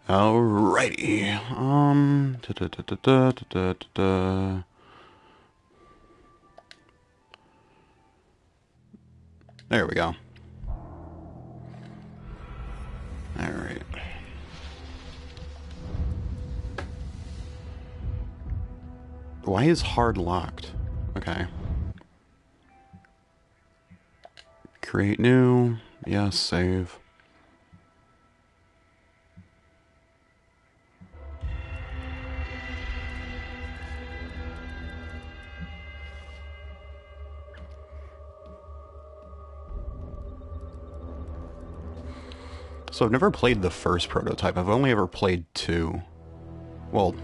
Alrighty. There we go. Alright. Why is hard locked? Okay. Create new. Yes, save. So I've never played the first prototype. I've only ever played 2. Well,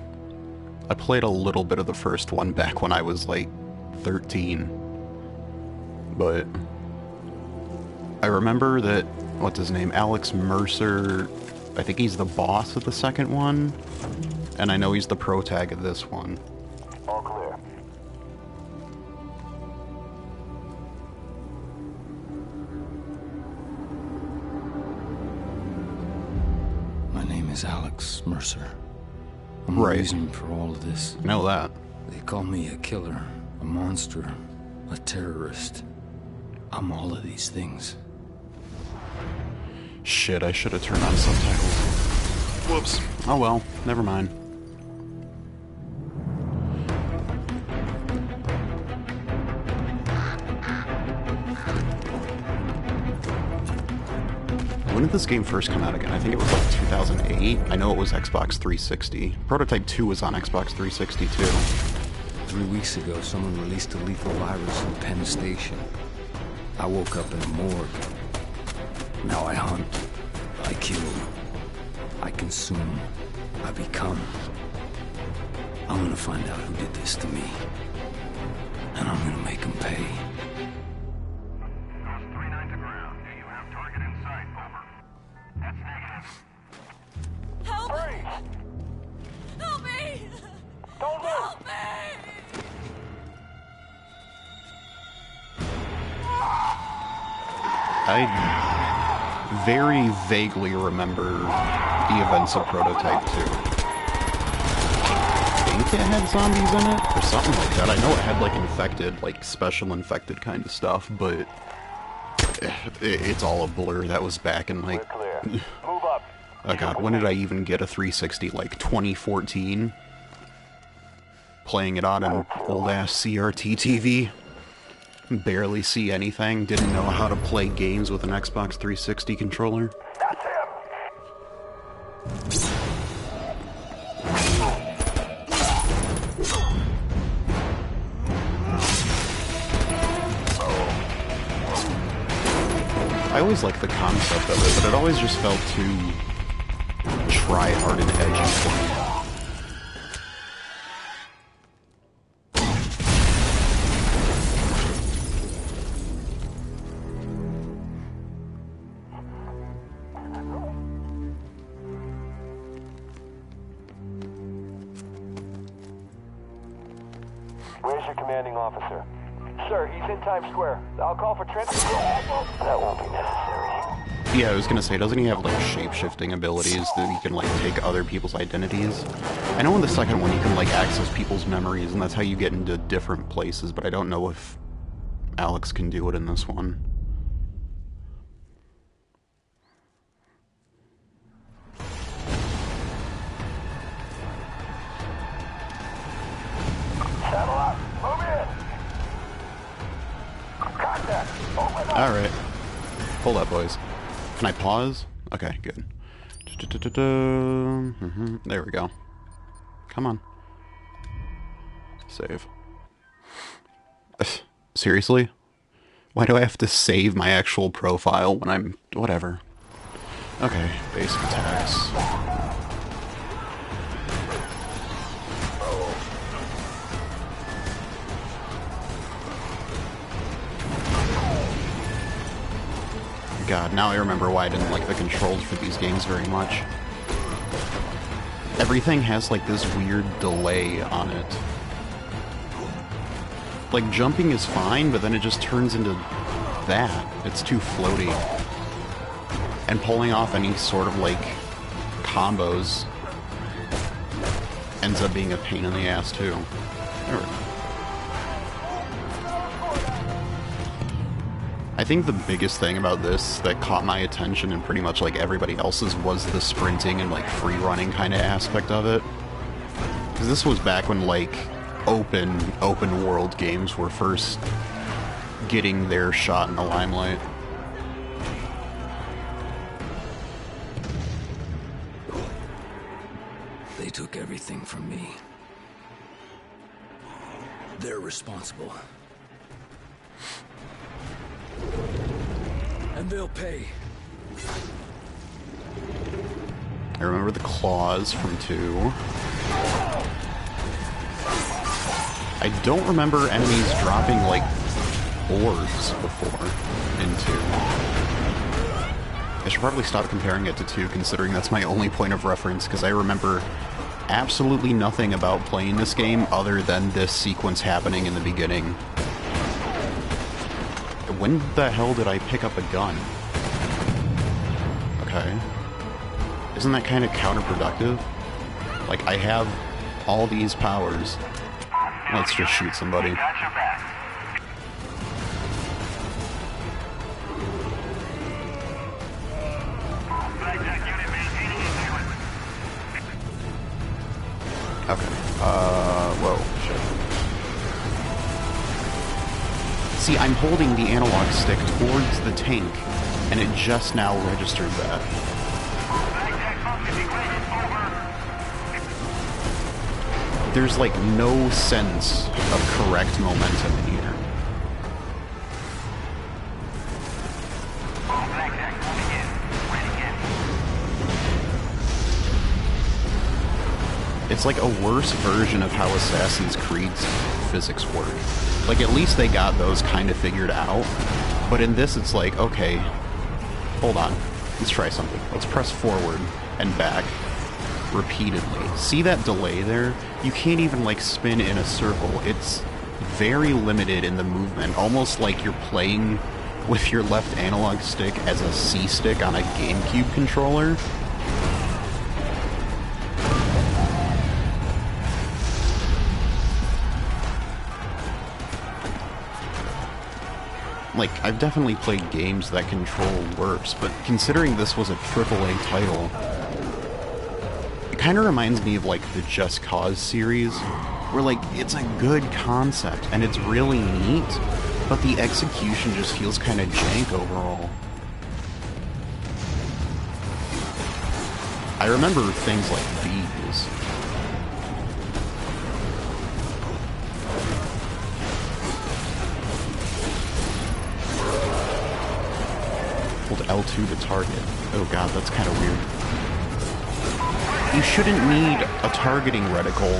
I played a little bit of the first one back when I was like 13. But I remember that, what's his name, Alex Mercer, I think he's the boss of the second one, and I know he's the protag of this one. All clear. My name is Alex Mercer. I'm Right. the reason for all of this. I know that. They call me a killer, a monster, a terrorist. I'm all of these things. Shit, I should have turned on subtitles. Whoops. Oh well, never mind. When did this game first come out again? I think it was like 2008. I know it was Xbox 360. Prototype 2 was on Xbox 360 too. 3 weeks ago, someone released a lethal virus in Penn Station. I woke up in a morgue. Now I hunt. I kill. I consume. I become. I'm gonna find out who did this to me. And I'm gonna make them pay. Ghost 39 to ground. Do you have target in sight? Over. That's negative. Help! Freeze! Help me! Don't move! Help me! I very vaguely remember the events of Prototype 2. I think it had zombies in it, or something like that. I know it had, like, infected, like, special infected kind of stuff, but it's all a blur. That was back in, like... We're clear. Move up. Oh god, when did I even get a 360? Like, 2014? Playing it on an old-ass CRT TV. Barely see anything. Didn't know how to play games with an Xbox 360 controller. That's him! I always liked the concept of it, but it always just felt too try-hard and edgy for me. Where's your commanding officer? Sir, he's in Times Square. I'll call for transport. That won't be necessary. Yeah, I was gonna say, doesn't he have, like, shape-shifting abilities that he can, like, take other people's identities? I know in the second one you can, like, access people's memories, and that's how you get into different places, but I don't know if Alex can do it in this one. Saddle up. Move in. Contact. Open up. Alright. Hold up, boys. Can I pause? Okay, good. There we go. Come on. Save. Seriously? Why do I have to save my actual profile when I'm... whatever. Okay, basic attacks. God, now I remember why I didn't like the controls for these games very much. everything has like this weird delay on it. Like jumping is fine, but then it just turns into that. It's too floaty. And pulling off any sort of like combos ends up being a pain in the ass too. There we go. I think the biggest thing about this that caught my attention and pretty much like everybody else's was the sprinting and like free running kind of aspect of it. Because this was back when like open world games were first getting their shot in the limelight. They took everything from me. They're responsible. And they'll pay. I remember the claws from 2. I don't remember enemies dropping, like, orbs before in 2. I should probably stop comparing it to 2, considering that's my only point of reference, because I remember absolutely nothing about playing this game other than this sequence happening in the beginning. When the hell did I pick up a gun? Okay. Isn't that kind of counterproductive? Like, I have all these powers. Let's just shoot somebody. Okay. Whoa, shit. See, I'm holding the analog stick towards the tank, and it just now registered that. There's like no sense of correct momentum in here. It's like a worse version of how Assassin's Creed's physics work. Like, at least they got those kind of figured out. But in this, it's like, okay, hold on. Let's try something. Let's press forward and back repeatedly. See that delay there? You can't even, like, spin in a circle. It's very limited in the movement. Almost like you're playing with your left analog stick as a C stick on a GameCube controller. Like, I've definitely played games that control worse, but considering this was a AAA title, it kind of reminds me of, like, the Just Cause series, where, like, it's a good concept, and it's really neat, but the execution just feels kind of jank overall. I remember things like these. Hold L2 to target. Oh god, that's kind of weird. You shouldn't need a targeting reticle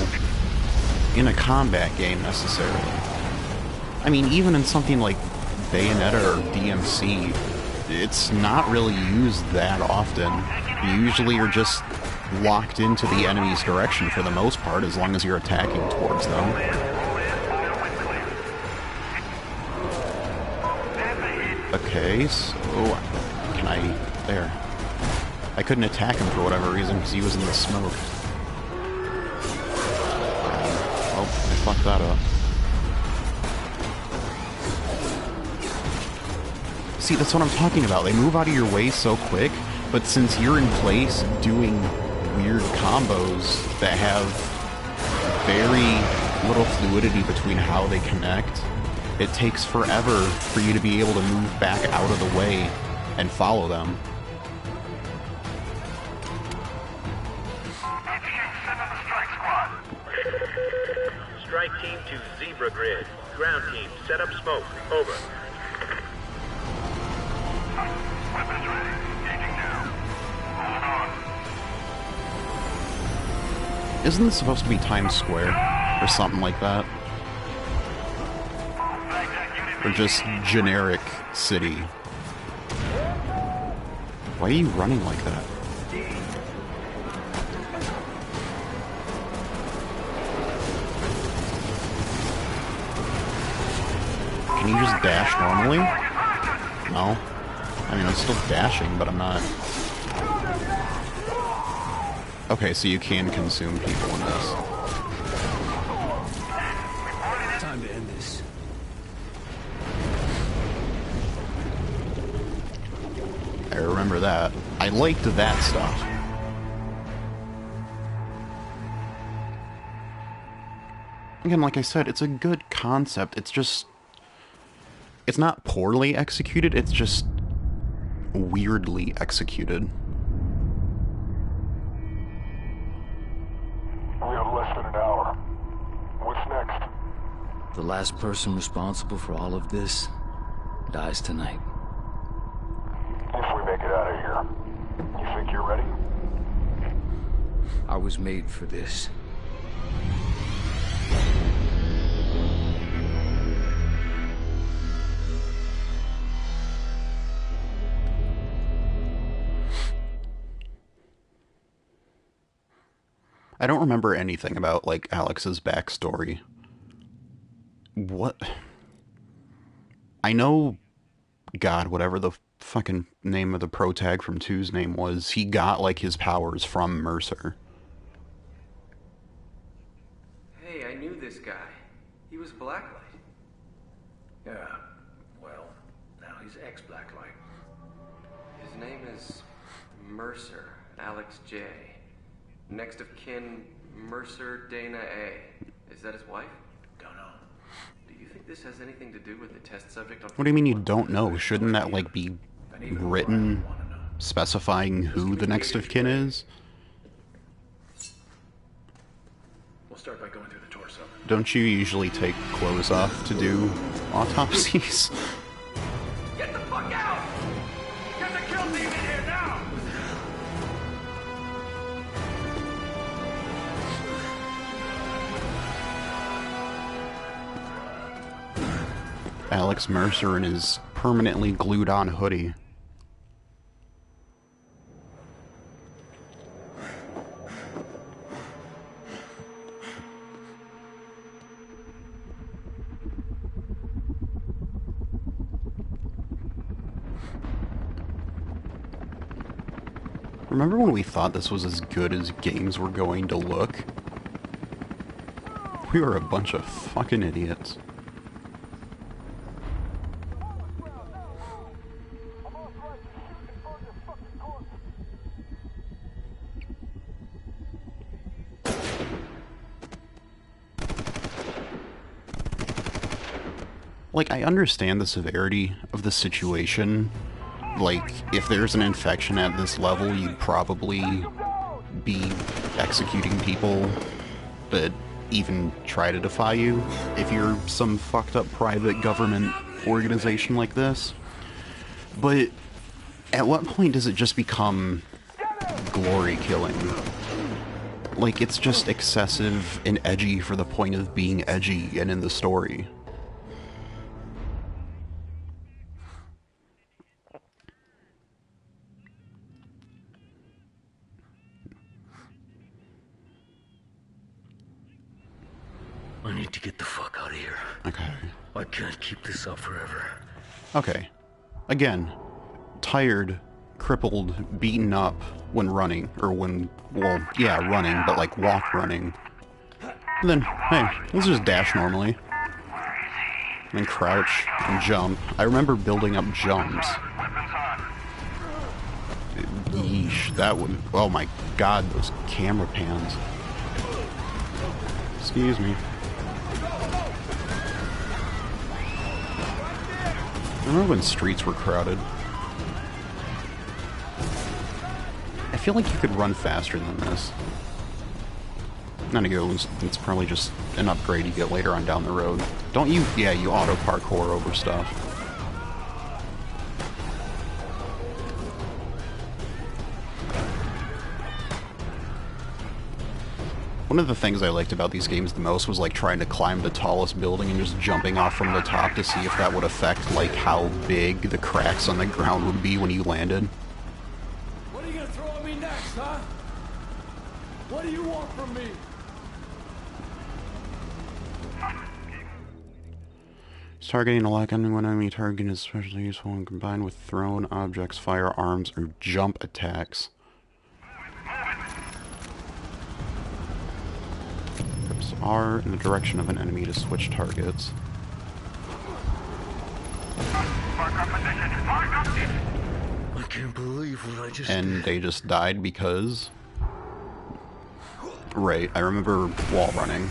in a combat game, necessarily. I mean, even in something like Bayonetta or DMC, it's not really used that often. You usually are just locked into the enemy's direction for the most part, as long as you're attacking towards them. Okay, so can I... there. I couldn't attack him for whatever reason, because he was in the smoke. Oh, I fucked that up. See, that's what I'm talking about. They move out of your way so quick, but since you're in place doing weird combos that have very little fluidity between how they connect, it takes forever for you to be able to move back out of the way and follow them. Strike team to Zebra Grid. Ground team, set up smoke. Over. Weapons ready. Engaging now. Hold on. Isn't this supposed to be Times Square? Or something like that? Or just generic city? Why are you running like that? can you just dash normally? No? I mean, I'm still dashing, but I'm not... Okay, so you can consume people in this. Time to end this. I remember that. I liked that stuff. Again, like I said, it's a good concept. It's just... It's not poorly executed, it's just weirdly executed. We have less than an hour. What's next? The last person responsible for all of this dies tonight. If we make it out of here, you think you're ready? I was made for this. I don't remember anything about, like, Alex's backstory. What? I know, God, whatever the fucking name of the protag from 2's name was, he got, like, his powers from Mercer. Hey, I knew this guy. He was Blacklight. Yeah, well, now he's ex-Blacklight. His name is Mercer, Alex J. Next of kin, Mercer Dana A. Is that his wife? Don't know. Do you think this has anything to do with the test subject on... What do you mean you don't know? Shouldn't that, like, be written specifying who the next of kin is? We'll start by going through the torso. Don't you usually take clothes off to do autopsies? Get the fuck out! Get the kill team in here now! Alex Mercer in his permanently glued on hoodie. Remember when we thought this was as good as games were going to look? We were a bunch of fucking idiots. Like, I understand the severity of the situation. Like, if there's an infection at this level, you'd probably be executing people that even try to defy you if you're some fucked up private government organization like this. But at what point does it just become glory killing? Like, it's just excessive and edgy for the point of being edgy and in the story. I need to get the fuck out of here. Okay. I can't keep this up forever. Okay. Again, tired, crippled, beaten up when running, or when, well, yeah, running, but like walk running. And then, hey, let's just dash normally. And then crouch and jump. I remember building up jumps. Yeesh, that would, oh my god, those camera pans. Excuse me. I remember when streets were crowded. I feel like you could run faster than this. Then again, it's probably just an upgrade you get later on down the road. Don't you? Yeah, you auto parkour over stuff. One of the things I liked about these games the most was like trying to climb the tallest building and just jumping off from the top to see if that would affect like how big the cracks on the ground would be when you landed. What are you gonna throw at me next, huh? What do you want from me? Targeting a lock ending when enemy target is especially useful when combined with thrown objects, firearms, or jump attacks. Press R in the direction of an enemy to switch targets. I can't believe what I just And they just died because... Right, I remember wall running.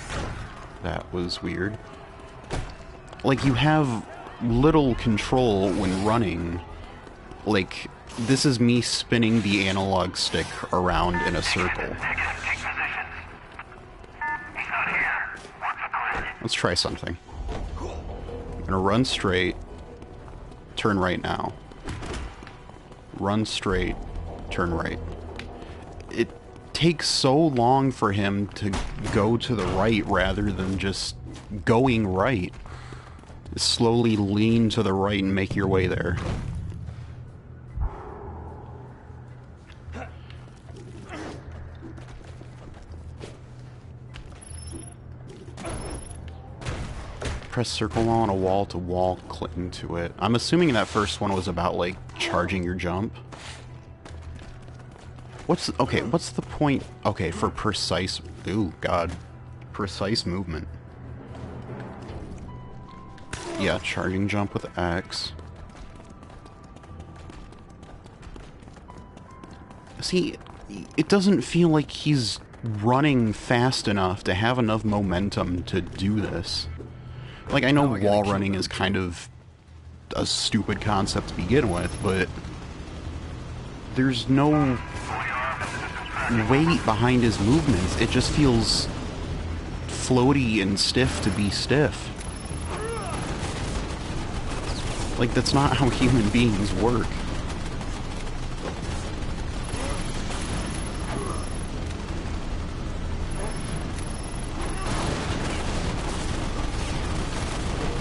That was weird. Like, you have little control when running. Like, this is me spinning the analog stick around in a circle. Let's try something. I'm gonna run straight. Turn right now. Run straight. Turn right. It takes so long for him to go to the right rather than just going right. Slowly lean to the right and make your way there. Press circle on a wall to wall, cling to it. I'm assuming that first one was about, like, charging your jump. What's the point? Okay, for precise... Ooh, God. Precise movement. Yeah, charging jump with X. See, it doesn't feel like he's running fast enough to have enough momentum to do this. Like, I know wall running is kind of a stupid concept to begin with, but there's no weight behind his movements. It just feels floaty and stiff to be stiff. Like, that's not how human beings work.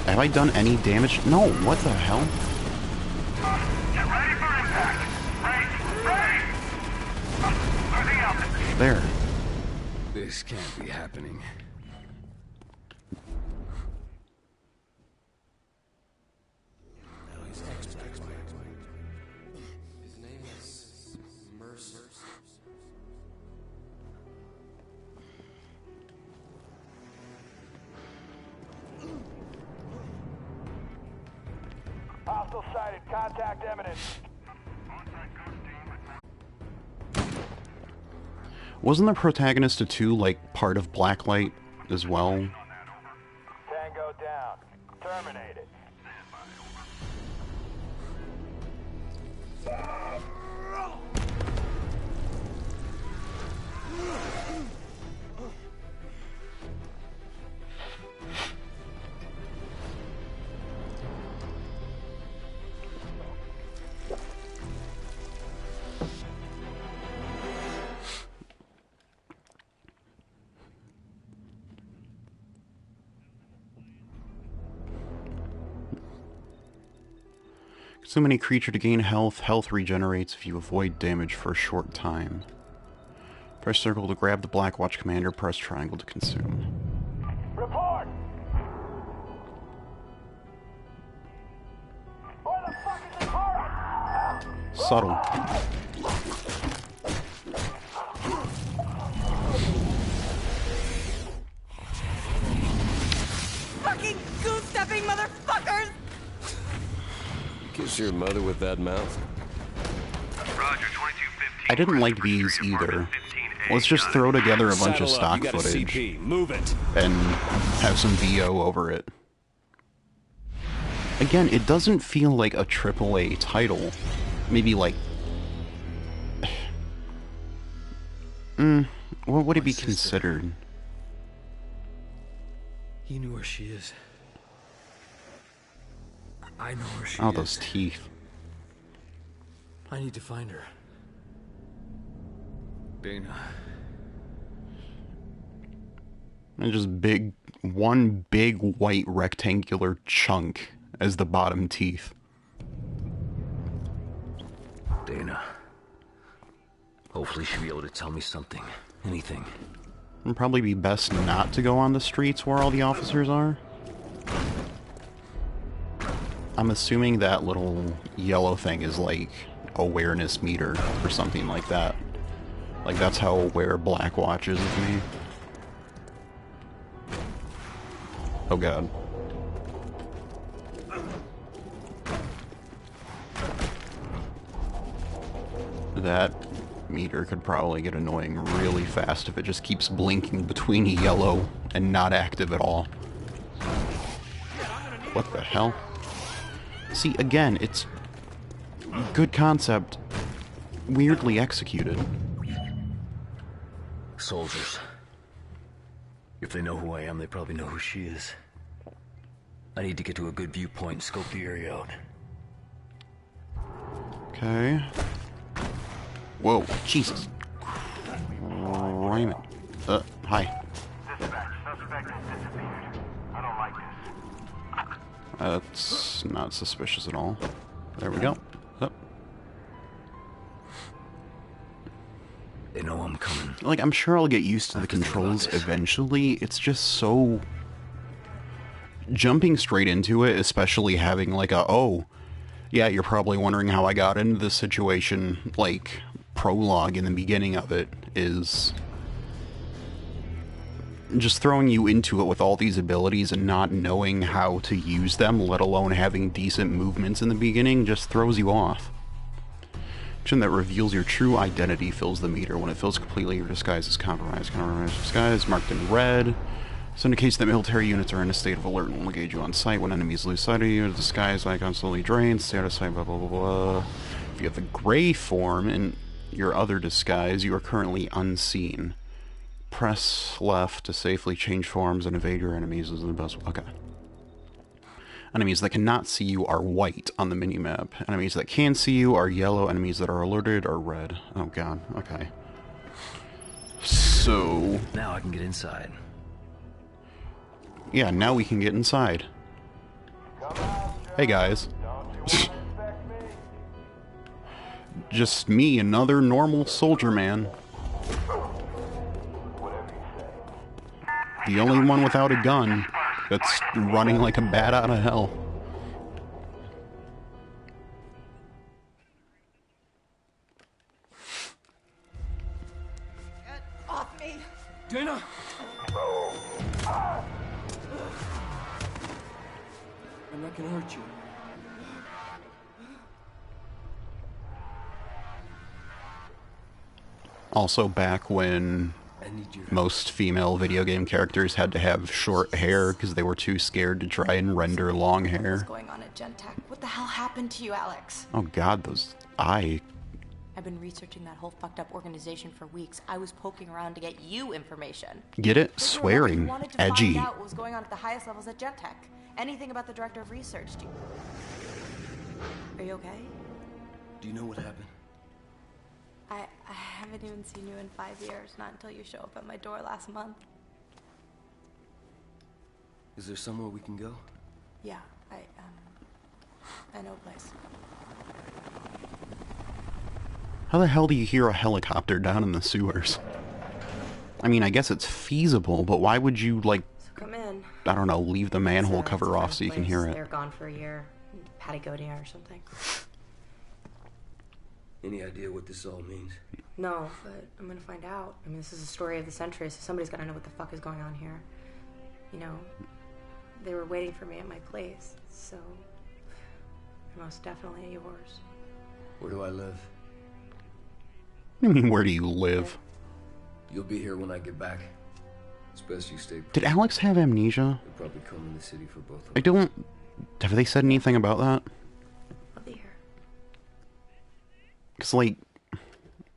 Have I done any damage? No, what the hell? Get ready for impact! Ready! There. This can't be happening. His name is Mercer. Hostile sighted. Contact imminent. Wasn't the protagonist of 2, like, part of Blacklight as well? Tango down. Terminated. Consume any creature to gain health. Health regenerates if you avoid damage for a short time. Press circle to grab the Black Watch commander. Press triangle to consume. Report! Where the fuck is the target? Subtle. Fucking goose-stepping motherfuckers! Kiss your mother with that mouth? Roger, 2215. I didn't like these either. Let's just throw together a bunch of Saddle up, stock you got a footage CP. Move it. and have some VO over it. Again, it doesn't feel like a AAA title. Maybe like... what would it be considered? He knew where she is. I know where she Oh, is. those teeth. I need to find her. Dana. And just one big white rectangular chunk as the bottom teeth. Dana. Hopefully she'll be able to tell me something. Anything. It'd probably be best not to go on the streets where all the officers are. I'm assuming that little yellow thing is like awareness meter or something like that. Like that's how aware Blackwatch is of me. Oh god. That meter could probably get annoying really fast if it just keeps blinking between yellow and not active at all. What the hell? See, again, it's good concept, weirdly executed. Soldiers. If they know who I am, they probably know who she is. I need to get to a good viewpoint and scope the area out. Okay. Whoa, Jesus. Raymond. Hi. Dispatch, suspect has disappeared. I don't like this. That's not suspicious at all. There we go. Oh. They know I'm coming. Like, I'm sure I'll get used to the controls eventually. It's just so... Jumping straight into it, especially having like a, oh, yeah, you're probably wondering how I got into this situation, like, prologue in the beginning of it, is just throwing you into it with all these abilities and not knowing how to use them, let alone having decent movements in the beginning, just throws you off. Action that reveals your true identity fills the meter. When it fills completely, your disguise is compromised. Compromised disguise marked in red. This indicates that military units are in a state of alert and will engage you on sight. When enemies lose sight of you, the disguise icon slowly drains. Stay out of sight, blah, blah, blah, blah. If you have the gray form in your other disguise, you are currently unseen. Press left to safely change forms and evade your enemies is the best. Okay. Enemies that cannot see you are white on the minimap. Enemies that can see you are yellow. Enemies that are alerted are red. Oh god, okay. So... Now I can get inside. Yeah, now we can get inside. Hey guys. Just me, another normal soldier man. The only one without a gun that's running like a bat out of hell. Get off me! Dana! I'm not gonna hurt you. Also back when most female video game characters had to have short hair because they were too scared to try and render long hair. What's going on at Gentech? What the hell happened to you, Alex? Oh god, those... I've been researching that whole fucked up organization for weeks. I was poking around to get you information. Get it? Swearing. You wanted to Edgy. find out what was going on at the highest levels at Gentech. Anything about the director of research. Are you okay? Do you know what happened? I haven't even seen you in 5 years, not until you show up at my door last month. Is there somewhere we can go? Yeah, I know a place. How the hell do you hear a helicopter down in the sewers? I mean, I guess it's feasible, but why would you, like, So come in. I don't know, leave the manhole It's cover a off so you can place. hear They were it? gone for a year. Patagonia or something. Any idea what this all means? No, but I'm gonna find out. I mean, this is a story of the century, so somebody's gotta know what the fuck is going on here. You know, they were waiting for me at my place, so they're most definitely yours. Where do I live? I mean, where do you live? You'll be here when I get back. It's best you stay. Did Alex have amnesia? They'll probably come in the city for both of I don't... Have they said anything about that? I'll be here. Because, like,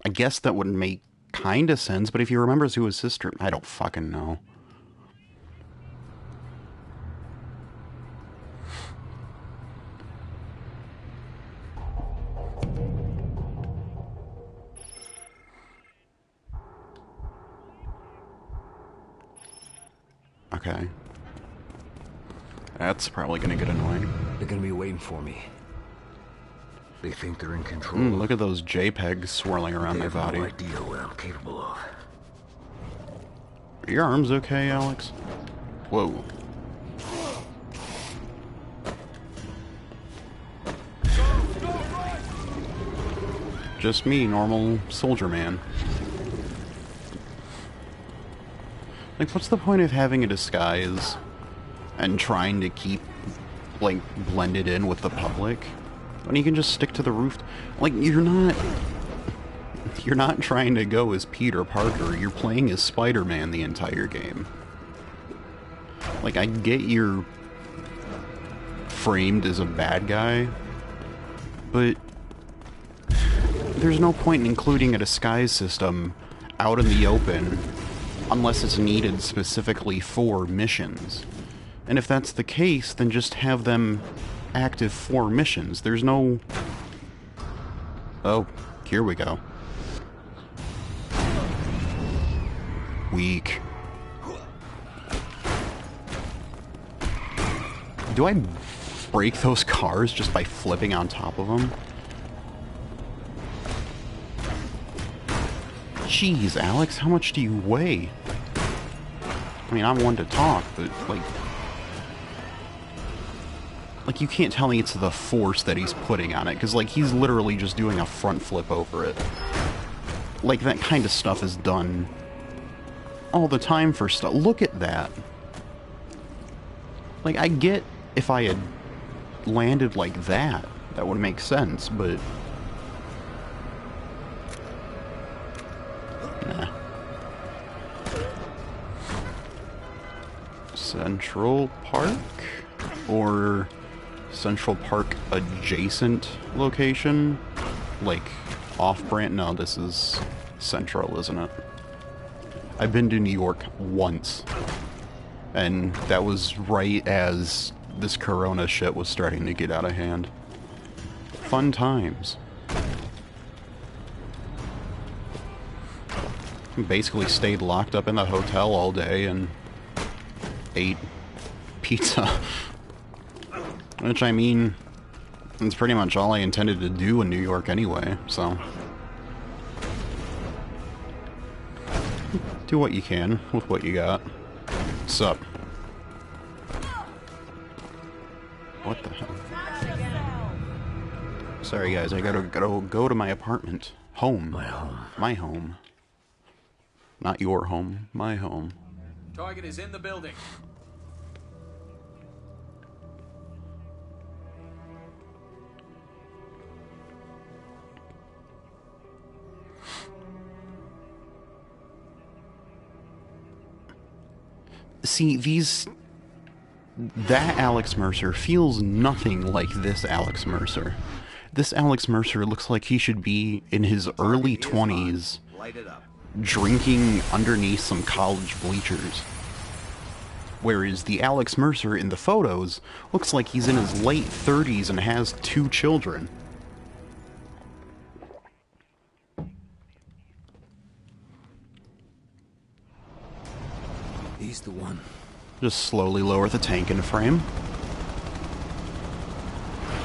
I guess that would make kind of sense, but if he remembers who his sister... I don't fucking know. Okay. That's probably gonna get annoying. They're gonna be waiting for me. They think they're in control. Look at those JPEGs swirling around their body. No idea what I'm capable of. Are your arms okay, Alex? Whoa. Just me, normal soldier man. Like, what's the point of having a disguise and trying to keep, like, blended in with the public when you can just stick to the roof? Like, you're not trying to go as Peter Parker, you're playing as Spider-Man the entire game. Like, I get you're framed as a bad guy, but there's no point in including a disguise system out in the open unless it's needed specifically for missions. And if that's the case, then just have them active for missions. There's no... Oh, here we go. Weak. Do I break those cars just by flipping on top of them? Jeez, Alex, how much do you weigh? I mean, I'm one to talk, but, like, you can't tell me it's the force that he's putting on it, because, like, he's literally just doing a front flip over it. Like, that kind of stuff is done all the time for stuff. Look at that. Like, I get if I had landed like that, that would make sense, but... Nah. Central Park? Or Central Park adjacent location? Like, off-brand? No, this is Central, isn't it? I've been to New York once. And that was right as this corona shit was starting to get out of hand. Fun times. Basically stayed locked up in the hotel all day and ate pizza. Which, I mean, it's pretty much all I intended to do in New York anyway, so... Do what you can with what you got. Sup? What the hell? Sorry guys, I gotta go to my apartment. Home. My home. My home. Not your home. My home. Target is in the building. See, that Alex Mercer feels nothing like this Alex Mercer. This Alex Mercer looks like he should be in his early 20s, drinking underneath some college bleachers. Whereas the Alex Mercer in the photos looks like he's in his late 30s and has 2 children. He's the one. Just slowly lower the tank into frame.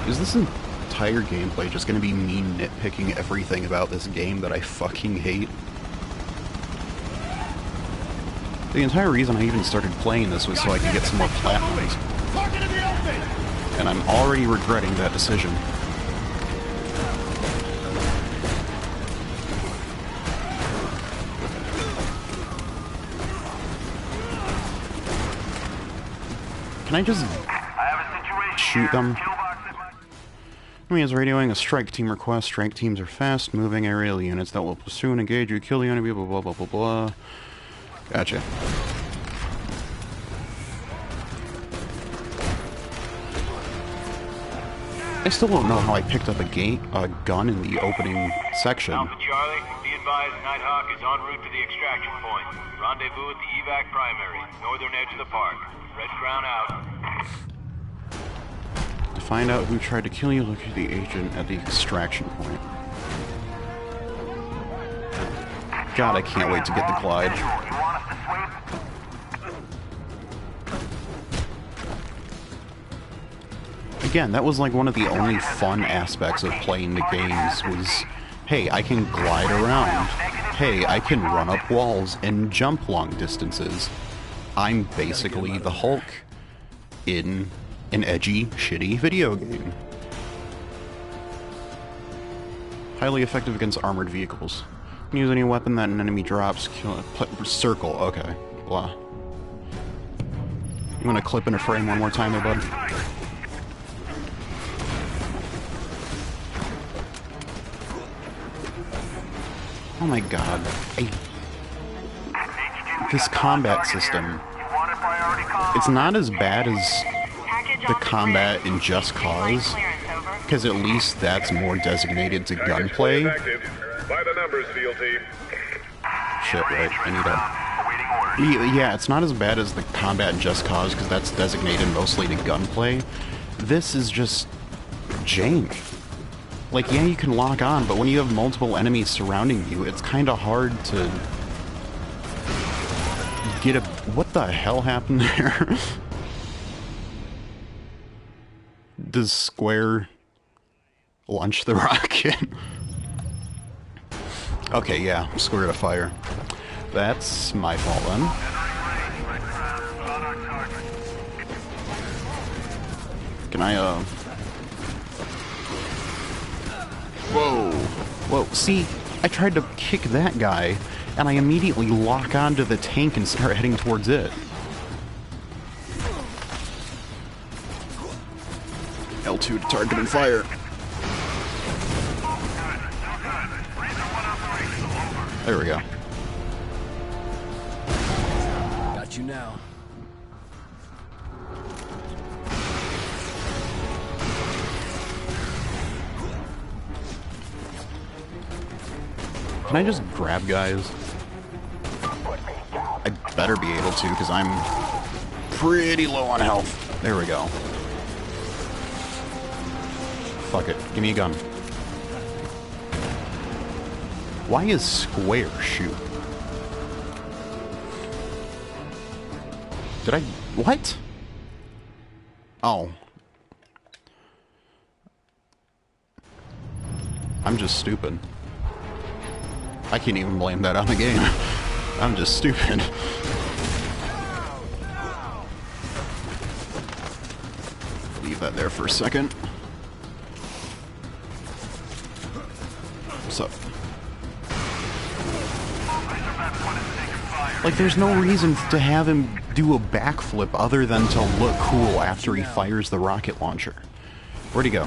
Is this entire gameplay just gonna be me nitpicking everything about this game that I fucking hate? The entire reason I even started playing this was so I could get some more platinums. And I'm already regretting that decision. Can I just shoot them? I mean, is radioing a strike team request. Strike teams are fast-moving aerial units that will pursue and engage you, kill the enemy, blah, blah, blah, blah, blah. Gotcha. I still don't know how I picked up a gun in the opening section. Alpha Charlie, be advised Nighthawk is en route to the extraction point. Rendezvous at the evac primary, northern edge of the park. Red Crown out. To find out who tried to kill you, look at the agent at the extraction point. God, I can't wait to get the Glide. Again, that was like one of the only fun aspects of playing the games was, hey, I can glide around. Hey, I can run up walls and jump long distances. I'm basically the Hulk in an edgy, shitty video game. Highly effective against armored vehicles. Use any weapon that an enemy drops. Circle. Okay. Blah. You want to clip in a frame one more time there, bud? Oh my god. This combat system. It's not as bad as the combat in Just Cause, because at least that's more designated to gunplay. By the numbers, field team. Shit, right. I need to... Yeah, it's not as bad as the combat in Just Cause, because that's designated mostly to gunplay. This is just jank. Like, yeah, you can lock on, but when you have multiple enemies surrounding you, it's kind of hard to get a... What the hell happened there? Does Square launch the rocket? Okay, yeah, Square to fire. That's my fault then. Can I, Whoa. Whoa, see, I tried to kick that guy, and I immediately lock onto the tank and start heading towards it. L2 to target and fire. There we go. Got you now. Can I just grab guys? I better be able to, because I'm pretty low on health. There we go. Fuck it. Give me a gun. Why is Square shoot? Did I... What? Oh. I'm just stupid. I can't even blame that on the game. I'm just stupid. Leave that there for a second. What's up? Like, there's no reason to have him do a backflip other than to look cool after he fires the rocket launcher. Where'd he go?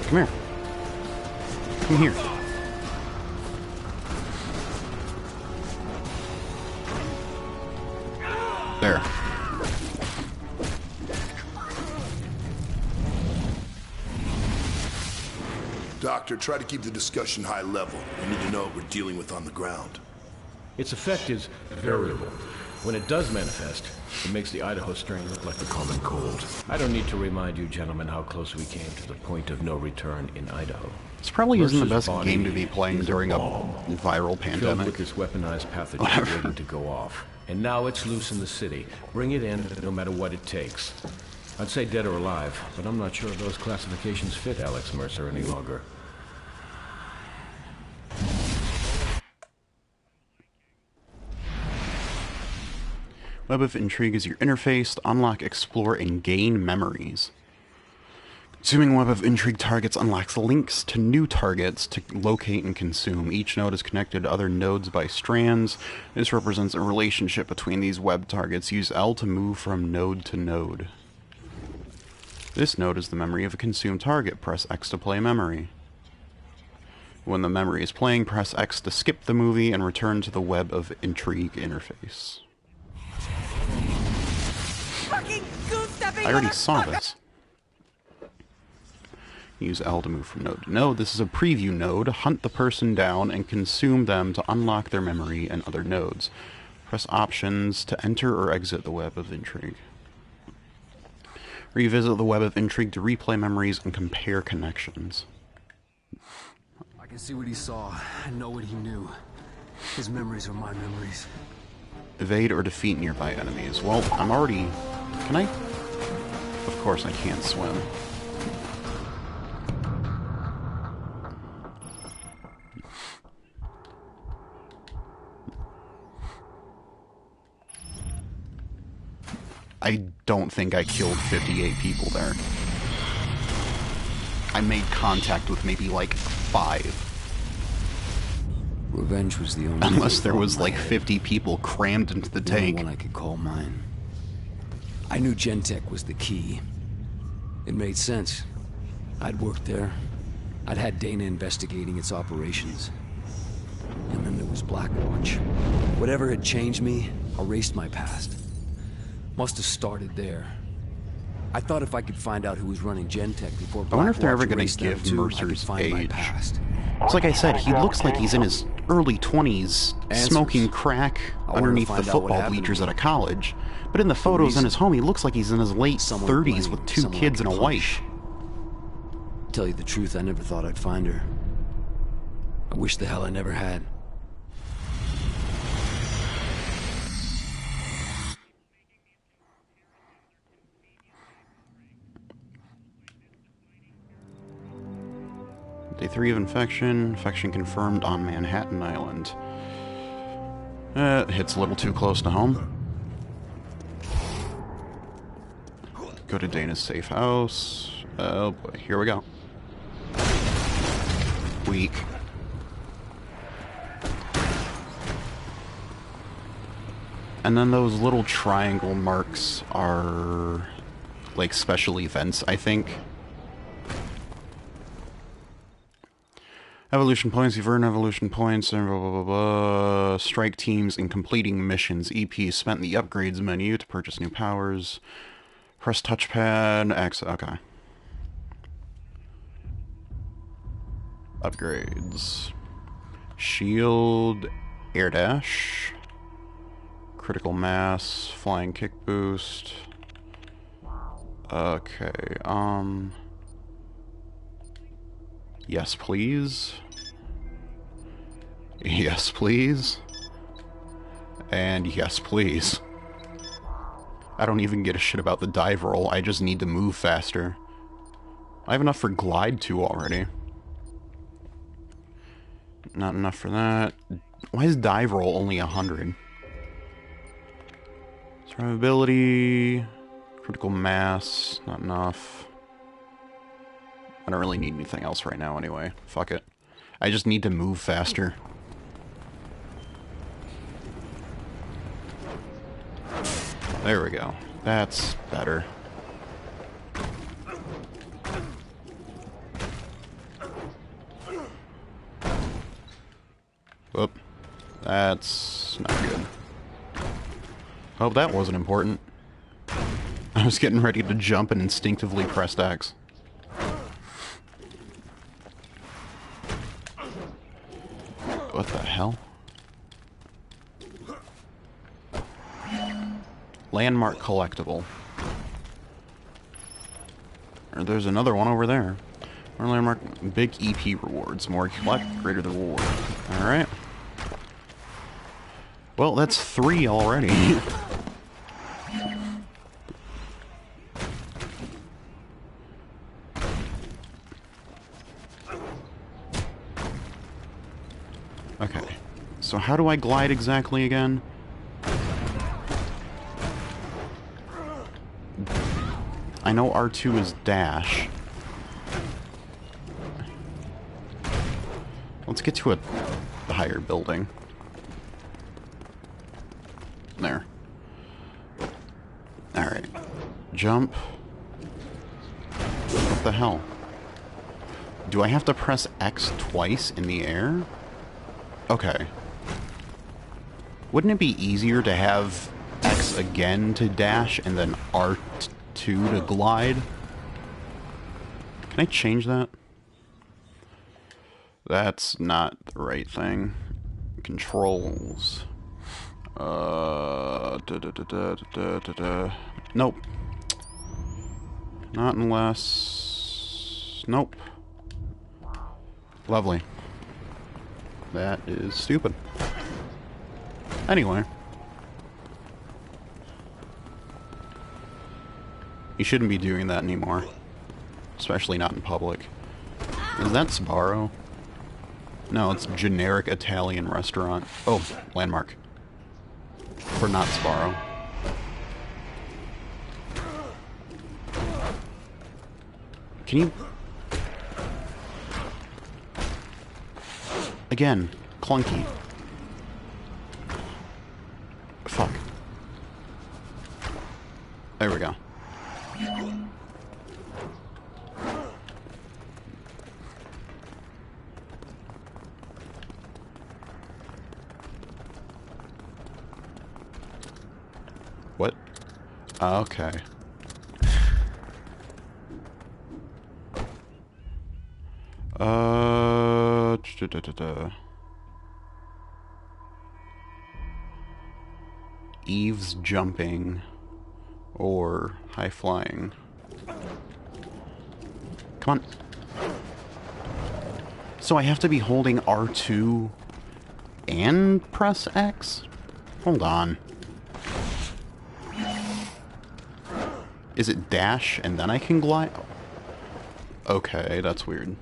Come here. Come here. There. Doctor, try to keep the discussion high level. We need to know what we're dealing with on the ground. Its effect is variable. When it does manifest, it makes the Idaho strain look like the common cold. I don't need to remind you gentlemen how close we came to the point of no return in Idaho. This probably isn't the best game to be playing during a viral pandemic. Filled with this weaponized pathogen waiting to go off. And now it's loose in the city. Bring it in, no matter what it takes. I'd say dead or alive, but I'm not sure those classifications fit Alex Mercer any longer. Web of Intrigue is your interface to unlock, explore, and gain memories. Consuming Web of Intrigue targets unlocks links to new targets to locate and consume. Each node is connected to other nodes by strands. This represents a relationship between these web targets. Use L to move from node to node. This node is the memory of a consumed target. Press X to play memory. When the memory is playing, press X to skip the movie and return to the Web of Intrigue interface. I already saw this. Use L to move from node to node. This is a preview node. Hunt the person down and consume them to unlock their memory and other nodes. Press options to enter or exit the Web of Intrigue. Revisit the Web of Intrigue to replay memories and compare connections. I can see what he saw and know what he knew. His memories are my memories. Evade or defeat nearby enemies. Well, I'm already... Can I? Of course I can't swim. I don't think I killed 58 people there. I made contact with maybe like 5. Revenge was the only... Unless there was like 50 people crammed into the tank. One I could call mine. I knew Gentech was the key. It made sense. I'd worked there. I'd had Dana investigating its operations. And then there was Blackwatch. Whatever had changed me, erased my past. Must have started there. I thought if I could find out who was running Gentech before Blackwatch, I wonder if they're ever going to give Mercer's age. It's like I said, he looks like he's in his early 20s, smoking crack underneath the football bleachers at a college. But in the photos in his home, he looks like he's in his late 30s with 2 kids and a wife. Tell you the truth, I never thought I'd find her. I wish the hell I never had. Day 3 of infection. Infection confirmed on Manhattan Island. Hits a little too close to home. Go to Dana's safe house. Oh boy, here we go. Weak. And then those little triangle marks are like special events, I think. Evolution points, you've earned evolution points, and blah, blah, blah, blah. Strike teams in completing missions. EP spent in the upgrades menu to purchase new powers. Press touchpad, access, okay. Upgrades. Shield, air dash. Critical mass, flying kick boost. Okay, yes, please. Yes, please. And yes, please. I don't even get a shit about the dive roll, I just need to move faster. I have enough for glide 2 already. Not enough for that. Why is dive roll only 100? Survivability, critical mass, not enough. I don't really need anything else right now anyway. Fuck it. I just need to move faster. There we go. That's better. Whoop. That's not good. Oh, that wasn't important. I was getting ready to jump and instinctively pressed X. What the hell? Landmark collectible. Or there's another one over there. Or landmark, big EP rewards. More you collect, greater the reward. Alright. Well, that's 3 already. Okay, so how do I glide exactly again? I know R2 is dash. Let's get to a higher building. There. Alright. Jump. What the hell? Do I have to press X twice in the air? Okay. Wouldn't it be easier to have X again to dash and then R2 to glide? Can I change that? That's not the right thing. Controls. Nope. Not unless... Nope. Lovely. That is stupid. Anyway. You shouldn't be doing that anymore. Especially not in public. Is that Sbarro? No, it's generic Italian restaurant. Oh, landmark. For not Sbarro. Can you... Again, clunky. Fuck. There we go. What? Okay. Eaves jumping or high flying. Come on. So I have to be holding R2 and press X? Hold on. Is it dash and then I can glide? Okay, that's weird.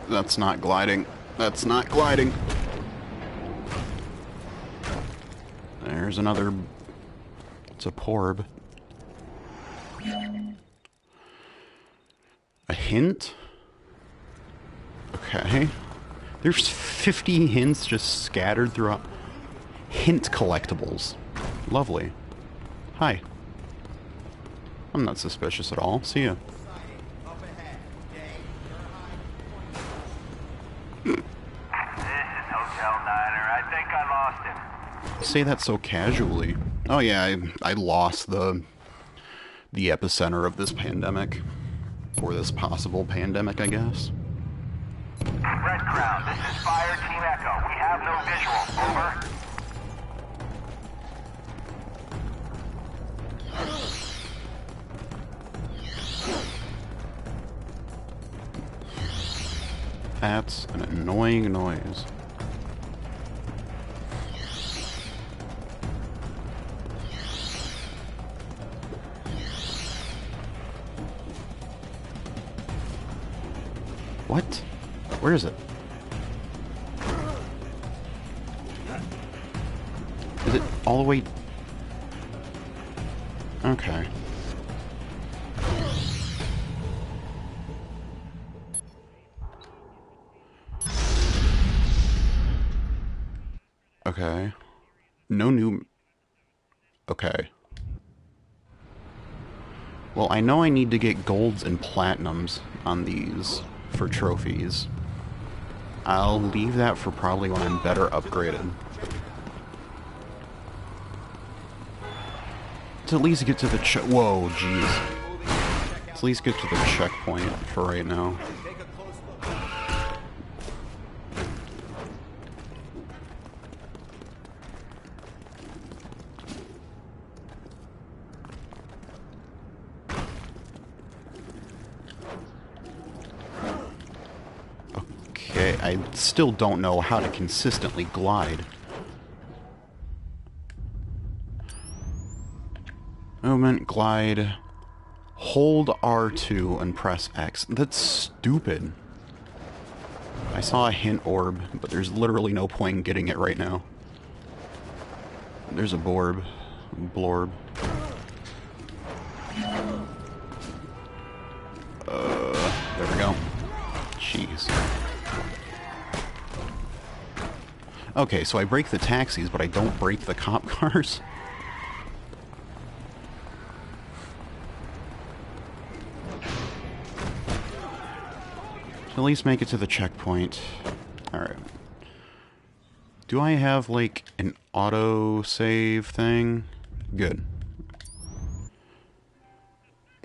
That's not gliding. That's not gliding. There's another... It's a porb. A hint? Okay. There's 50 hints just scattered throughout. Hint collectibles. Lovely. Hi. I'm not suspicious at all. See ya. Say that so casually. Oh yeah, I lost the epicenter of this pandemic. Or this possible pandemic, I guess. Red Crown, this is Fire Team Echo. We have no visual. Over. That's an annoying noise. What? Where is it? Is it all the way? Okay. Okay. No new... Okay. Well, I know I need to get golds and platinums on these for trophies. I'll leave that for probably when I'm better upgraded. To at least get to the whoa, jeez. Let's at least get to the checkpoint for right now. Okay, I still don't know how to consistently glide. Movement, glide, hold R2 and press X. That's stupid. I saw a hint orb, but there's literally no point in getting it right now. There's a blorb. There we go. Jeez. Okay, so I break the taxis, but I don't break the cop cars? At least make it to the checkpoint. Alright. Do I have, like, an auto-save thing? Good.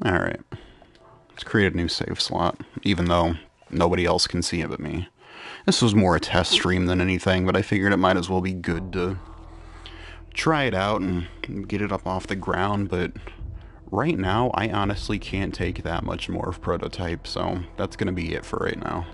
Alright. Let's create a new save slot, even though nobody else can see it but me. This was more a test stream than anything, but I figured it might as well be good to try it out and get it up off the ground, but right now I honestly can't take that much more of Prototype, so that's gonna be it for right now.